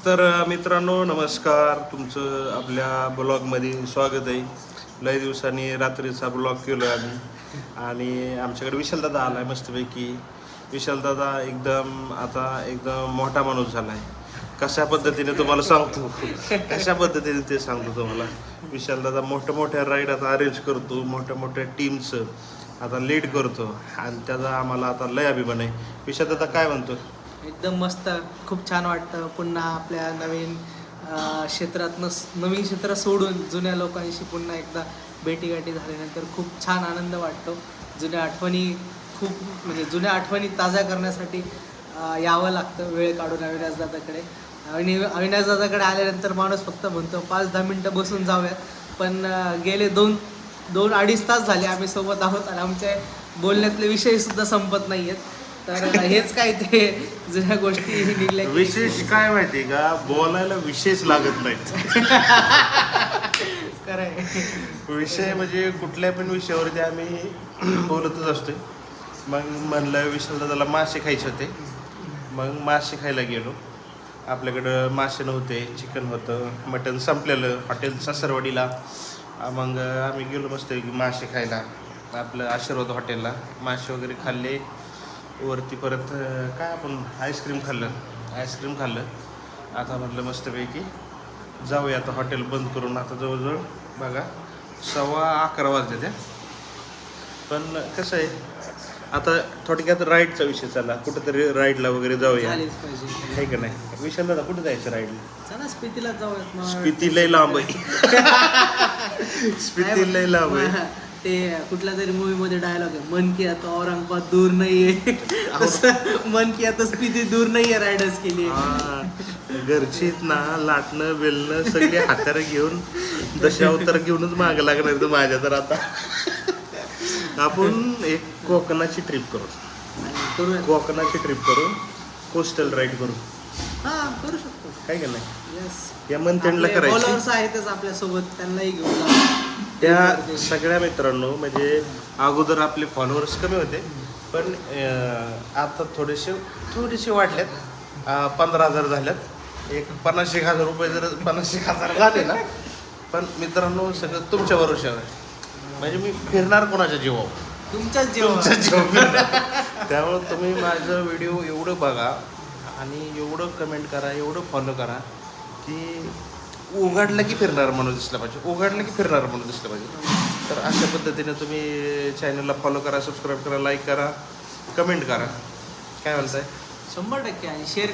तर मित्रांनो नमस्कार, तुमचं आपल्या ब्लॉगमध्ये स्वागत आहे. लय दिवसांनी रात्रीचा ब्लॉग केलो आम्ही आणि आमच्याकडे विशालदादा आला आहे मस्तपैकी. विशालदादा एकदम मोठा माणूस झाला आहे. कशा पद्धतीने तुम्हाला सांगतो कशा पद्धतीने ते सांगतो तुम्हाला. विशालदादा मोठ्या राईड आता अरेंज करतो, मोठ्या टीमचं आता लीड करतो आणि त्याचा आम्हाला आता लय अभिमान आहे. विशालदादा काय म्हणतो? एकदम मस्त, खूप छान वाटतं पुन्हा आपल्या नवीन क्षेत्र सोडून जुन्या लोकांशी पुन्हा एकदा भेटीगाठी झाल्यानंतर खूप छान आनंद वाटतो. जुन्या आठवणी ताज्या करण्यासाठी यावं लागतं वेळ काढून अविनाशदादाकडे. आणि अविनाशदादाकडे आल्यानंतर माणूस फक्त म्हणतो 5-10 मिनटं बसून जाऊयात, पण गेले 2-2.5 तास झाले आम्ही सोबत आहोत आणि आमच्या बोलण्यातले विषयसुद्धा संपत नाही आहेत. तर हेच काय ते जुन्या गोष्टी निघल्या. विशेष काय माहिती का, बोलायला विशेष लागत नाहीत. खरंय, विषय म्हणजे कुठल्या पण विषयावरती आम्ही बोलतच असतोय. मग म्हणलं विशालदादाला मासे खायचे होते, मग मासे खायला गेलो. आपल्याकडं मासे नव्हते, चिकन होतं, मटण संपलेलं हॉटेल सासरवाडीला. मग आम्ही गेलो मस्त मासे खायला आपलं आशीर्वाद हॉटेलला. मासे वगैरे खाल्ले. वरती परत काय आपण आईस्क्रीम खाल्लं. आता म्हटलं मस्तपैकी जाऊया. आता हॉटेल बंद करून आता जवळजवळ बघा 11:15 वाजले त्या. पण कसं आहे, आता थोडक्यात राईडचा विषय चालला. कुठंतरी राईडला वगैरे जाऊया, झालीच पाहिजे. आहे का नाही? विशालदादा कुठं जायचं राईडला? चला स्पितीला जाऊयात. स्पिती लय लांब आहे. स्पिती लय लांब आहे. ते कुठल्या तरी मूवी मध्ये डायलॉग आहे, मन किया तो औरंगाबाद दूर नाहीये. तसं मन किया तो स्पिती दूर नाहीये रायडर्स केली. घरचीत ना लाटणं बेलणं सगळे हातार घेऊन दशावतार घेऊनच मागं लागणार तर माझ्या. तर आता आपण एक कोकणाची ट्रिप करू, कोस्टल राईड करू. करू शकतो, काय का नाही? यस. या मंथेंडला करायची. फॉलोअर्स आहेतच आपल्यासोबत, त्यांनाही घेऊन जाऊ. त्या सगळ्या मित्रांनो, म्हणजे अगोदर आपले फॉलोअर्स कमी होते, पण आता थोडेसे वाढल्यात. 15,000 झाल्यात. एक 50,000 रुपये जर 50,000 झाले ना, पण मित्रांनो सगळं तुमच्या भरोशावर आहे. म्हणजे मी फिरणार कोणाच्या जीवावर? तुमच्याच जीव. त्यामुळे तुम्ही माझं व्हिडिओ एवढं बघा आणि एवढं कमेंट करा, एवढं फॉलो करा की उघडलं की फिरणार म्हणून दिसलं पाहिजे. तर अशा पद्धतीने तुम्ही चॅनलला फॉलो करा, सबस्क्राईब करा, लाईक करा, कमेंट करा. काय म्हणताय? 100% आणि शेअर